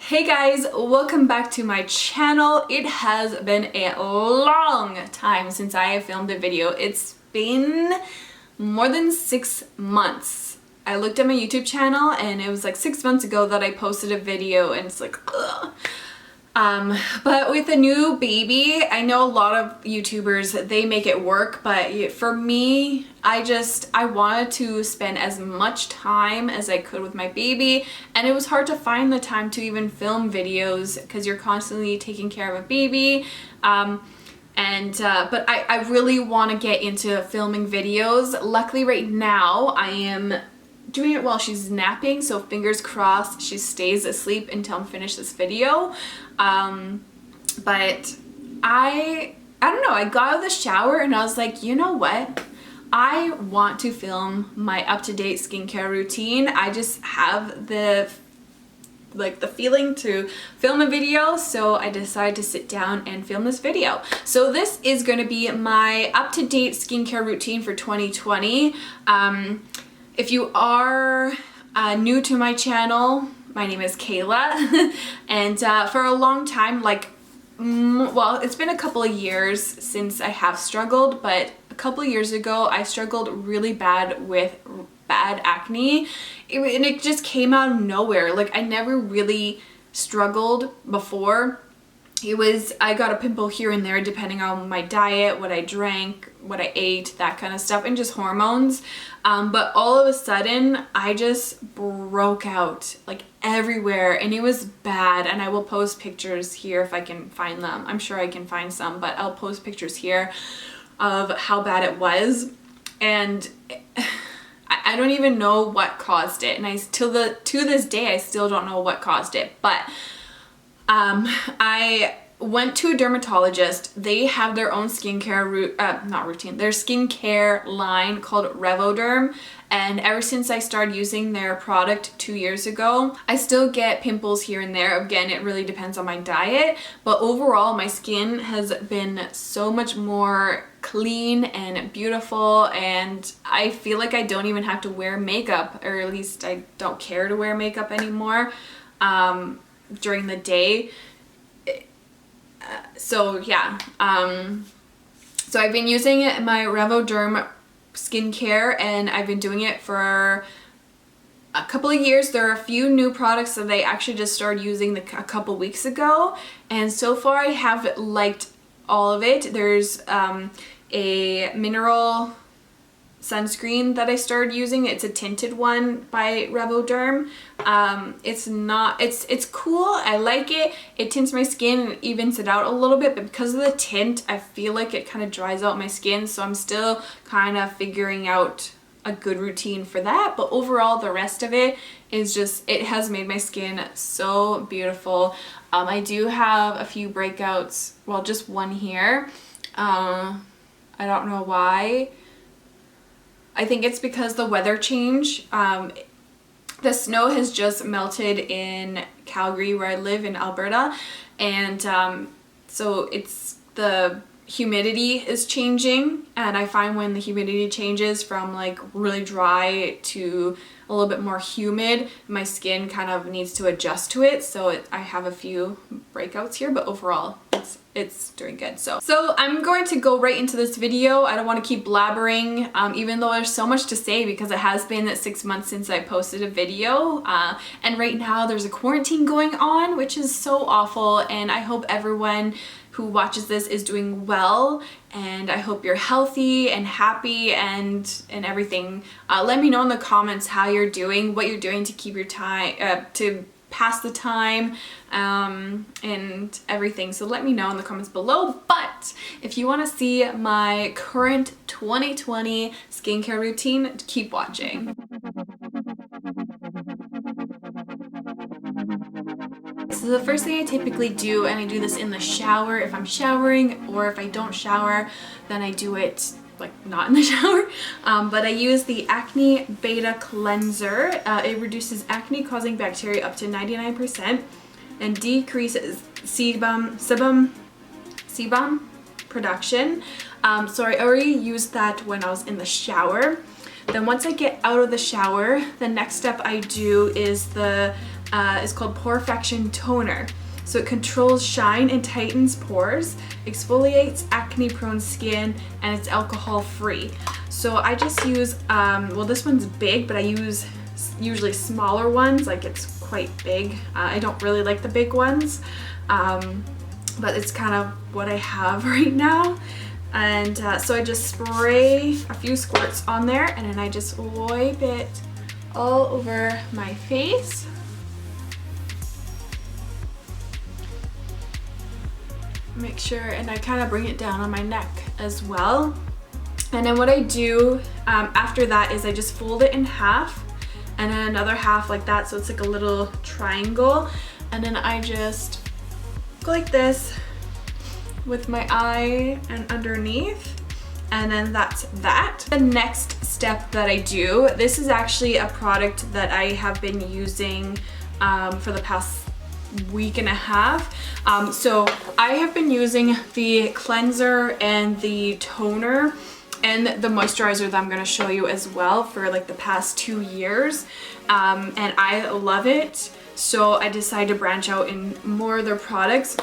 Hey guys, welcome back to my channel. It has been a long time since I have filmed a video. It's been more than 6 months. I looked at my YouTube channel and it was like 6 months ago that I posted a video, and it's like, ugh. But with a new baby, I know a lot of YouTubers, they make it work, but for me, I wanted to spend as much time as I could with my baby, and it was hard to find the time to even film videos because you're constantly taking care of a baby. But I really want to get into filming videos. Luckily right now I am doing it while she's napping, so fingers crossed she stays asleep until I'm finished this video. But I don't know, I got out of the shower and I was like, you know what? I want to film my up-to-date skincare routine. I just have the feeling to film a video, so I decided to sit down and film this video. So this is going to be my up-to-date skincare routine for 2020. If you are new to my channel, my name is Kayla, and for a long time, well, it's been a couple of years since I have struggled, but a couple of years ago I struggled really bad with bad acne, and it just came out of nowhere. Like, I never really struggled before. I got a pimple here and there depending on my diet, what I drank, what I ate, that kind of stuff, and just hormones. But all of a sudden, I just broke out like everywhere, and it was bad. And I will post pictures here if I can find them. I'm sure I can find some, but I'll post pictures here of how bad it was. And I don't even know what caused it. And to this day, I still don't know what caused it. But I went to a dermatologist. They have their own skincare their skincare line called Revoderm, and ever since I started using their product 2 years ago, I still get pimples here and there. Again, it really depends on my diet, but overall my skin has been so much more clean and beautiful, and I feel like I don't even have to wear makeup, or at least I don't care to wear makeup anymore during the day. So yeah, so I've been using my Revoderm skincare, and I've been doing it for a couple of years. There are a few new products that I actually just started using a couple weeks ago, and so far I have liked all of it. There's a mineral sunscreen that I started using. It's a tinted one by Revoderm. It's cool. I like it. It tints my skin and evens it out a little bit, but because of the tint, I feel like it kind of dries out my skin, so I'm still kind of figuring out a good routine for that. But overall, the rest of it is just, it has made my skin so beautiful. I do have a few breakouts, well, just one here. I don't know why. I think it's because the weather change. The snow has just melted in Calgary, where I live in Alberta, and so the humidity is changing, and I find when the humidity changes from like really dry to a little bit more humid, my skin kind of needs to adjust to it. So I have a few breakouts here, but overall it's doing good. So I'm going to go right into this video. I don't want to keep blabbering, even though there's so much to say, because it has been 6 months since I posted a video, and right now there's a quarantine going on, which is so awful, and I hope everyone who watches this is doing well, and I hope you're healthy and happy and everything. Let me know in the comments how you're doing, what you're doing to keep your time, to pass the time, and everything. So let me know in the comments below. But if you want to see my current 2020 skincare routine, keep watching. So the first thing I typically do, and I do this in the shower if I'm showering, or if I don't shower, then I do it like not in the shower, but I use the Acne Beta Cleanser. It reduces acne causing bacteria up to 99% and decreases sebum production. So I already used that when I was in the shower. Then once I get out of the shower, the next step I do is the is called Porefection Toner. So it controls shine and tightens pores, exfoliates acne-prone skin, and it's alcohol-free. So I just use, well, this one's big, but I use usually smaller ones, like it's quite big. I don't really like the big ones, but it's kind of what I have right now. And so I just spray a few squirts on there, and then I just wipe it all over my face. Make sure, and I kind of bring it down on my neck as well. And then what I do after that is I just fold it in half, and then another half like that, so it's like a little triangle. And then I just go like this with my eye and underneath, and then that's that. The next step that I do, this is actually a product that I have been using for the past week and a half. So I have been using the cleanser and the toner and the moisturizer that I'm going to show you as well for like the past 2 years, and I love it. So I decided to branch out in more of their products.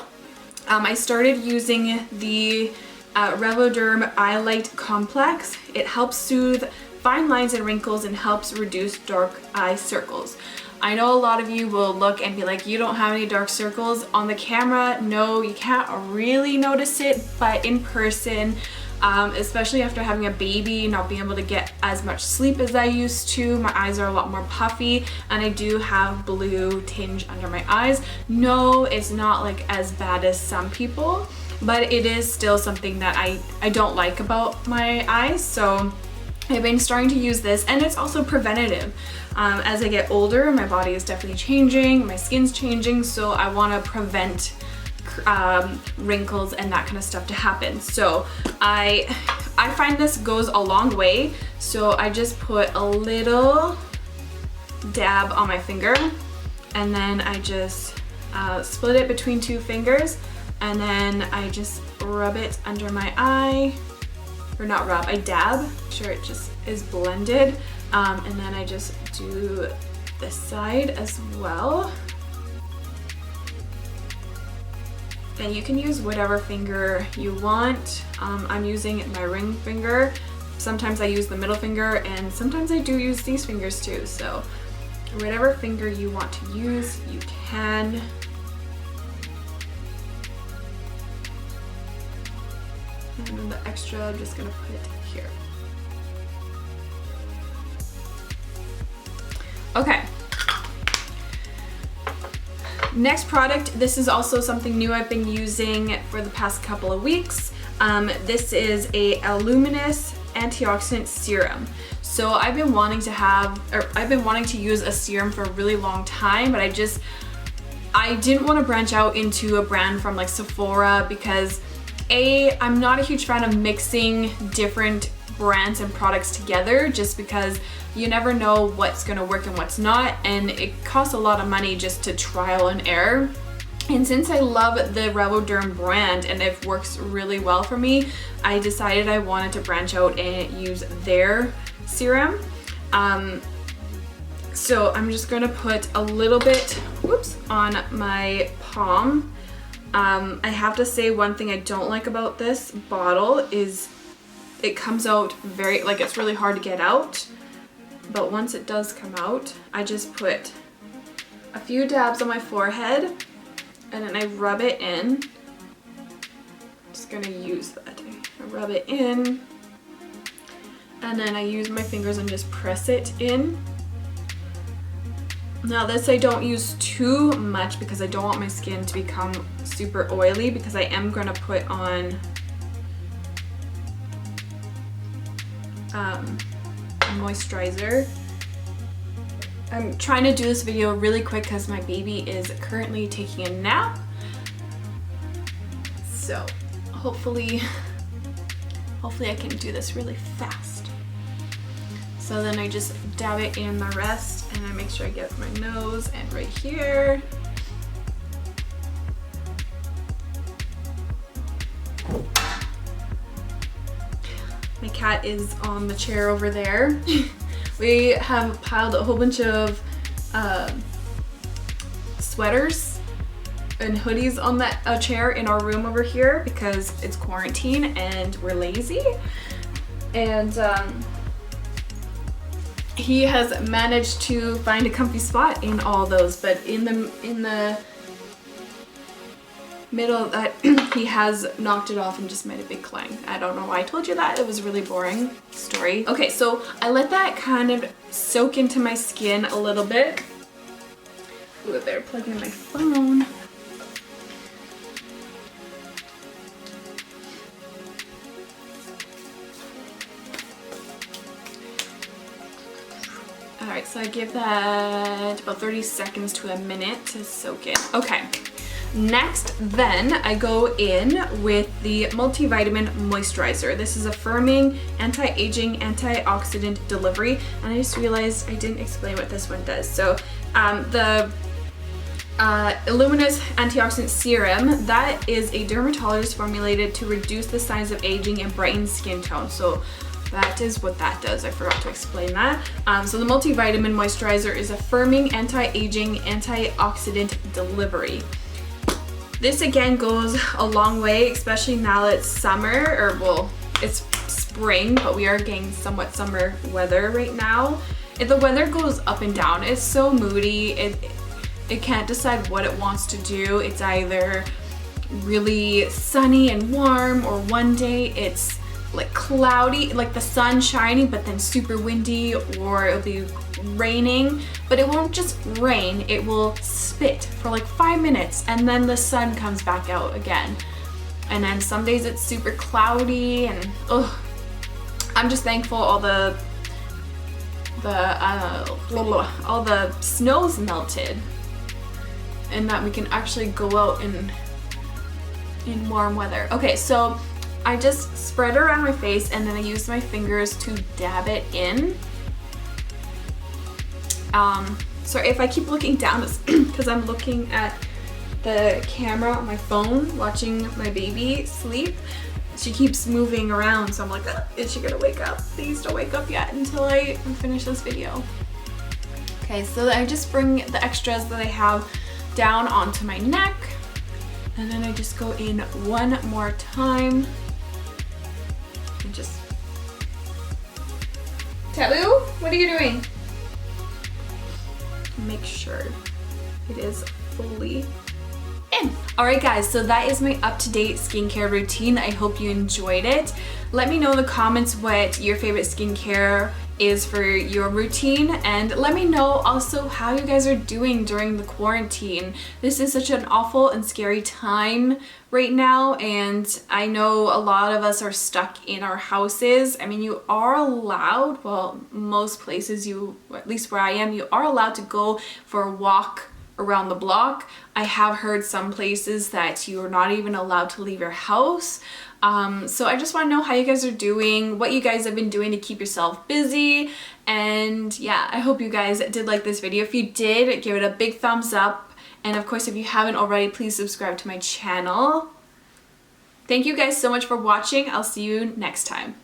I started using the Revoderm Eye Light Complex. It helps soothe fine lines and wrinkles and helps reduce dark eye circles. I know a lot of you will look and be like, you don't have any dark circles. On the camera, no, you can't really notice it, but in person, especially after having a baby, not being able to get as much sleep as I used to, my eyes are a lot more puffy, and I do have blue tinge under my eyes. No, it's not like as bad as some people, but it is still something that I don't like about my eyes. So I've been starting to use this, and it's also preventative. As I get older, my body is definitely changing, my skin's changing, so I want to prevent wrinkles and that kind of stuff to happen. So I find this goes a long way. So I just put a little dab on my finger, and then I just split it between 2 fingers, and then I just rub it under my eye. Or not rub, I dab, make sure it just is blended. And then I just do this side as well. And you can use whatever finger you want. I'm using my ring finger. Sometimes I use the middle finger, and sometimes I do use these fingers too. So whatever finger you want to use, you can. And then the extra, I'm just gonna put it here. Okay. Next product, this is also something new I've been using for the past couple of weeks. This is a luminous antioxidant serum. So I've been wanting to use a serum for a really long time, but I didn't want to branch out into a brand from like Sephora because I'm not a huge fan of mixing different brands and products together, just because you never know what's gonna work and what's not, and it costs a lot of money just to trial and error. And since I love the Revoderm brand and it works really well for me, I decided I wanted to branch out and use their serum. So I'm just gonna put a little bit, on my palm. I have to say, one thing I don't like about this bottle is it comes out very, like, it's really hard to get out. But once it does come out, I just put a few dabs on my forehead, and then I rub it in. Just gonna use that. I rub it in, and then I use my fingers and just press it in. Now this I don't use too much because I don't want my skin to become super oily, because I am gonna put on a moisturizer. I'm trying to do this video really quick because my baby is currently taking a nap. So hopefully I can do this really fast. So then I just dab it in my rest, and I make sure I get my nose and right here. My cat is on the chair over there. We have piled a whole bunch of sweaters and hoodies on a chair in our room over here because it's quarantine and we're lazy. And he has managed to find a comfy spot in all those, but in the middle of that he has knocked it off and just made a big clang. I don't know why I told you that. It was a really boring story. Okay, so I let that kind of soak into my skin a little bit. Ooh, they're plugging in my phone. Alright, so I give that about 30 seconds to a minute to soak in. Okay. Next, then, I go in with the multivitamin moisturizer. This is a firming, anti-aging, antioxidant delivery, and I just realized I didn't explain what this one does. So, the Illuminous Antioxidant Serum, that is a dermatologist formulated to reduce the signs of aging and brighten skin tone. So that is what that does. I forgot to explain that. So the multivitamin moisturizer is a firming, anti-aging, antioxidant delivery. This again goes a long way, especially now that it's summer, or well, it's spring, but we are getting somewhat summer weather right now. If the weather goes up and down, it's so moody. It can't decide what it wants to do. It's either really sunny and warm, or one day it's like cloudy, like the sun shining, but then super windy, or it'll be raining. But it won't just rain, it will spit for like 5 minutes and then the sun comes back out again. And then some days it's super cloudy, and I'm just thankful all the snow's melted and that we can actually go out in warm weather. Okay, so I just spread it around my face and then I use my fingers to dab it in. So if I keep looking down, it's because I'm looking at the camera on my phone, watching my baby sleep. She keeps moving around, so I'm like, is she gonna wake up? Please don't wake up yet until I finish this video. Okay, so I just bring the extras that I have down onto my neck, and then I just go in one more time and just... Taboo, what are you doing? Make sure it is fully in. Alright guys, so that is my up-to-date skincare routine. I hope you enjoyed it. Let me know in the comments what your favorite skincare is for your routine, and let me know also how you guys are doing during the quarantine. This is such an awful and scary time right now, and I know a lot of us are stuck in our houses. I mean, you are allowed, well, most places, at least where I am, you are allowed to go for a walk around the block. I have heard some places that you are not even allowed to leave your house. So I just want to know how you guys are doing, what you guys have been doing to keep yourself busy, and yeah, I hope you guys did like this video. If you did, give it a big thumbs up, and of course if you haven't already, please subscribe to my channel. Thank you guys so much for watching. I'll see you next time.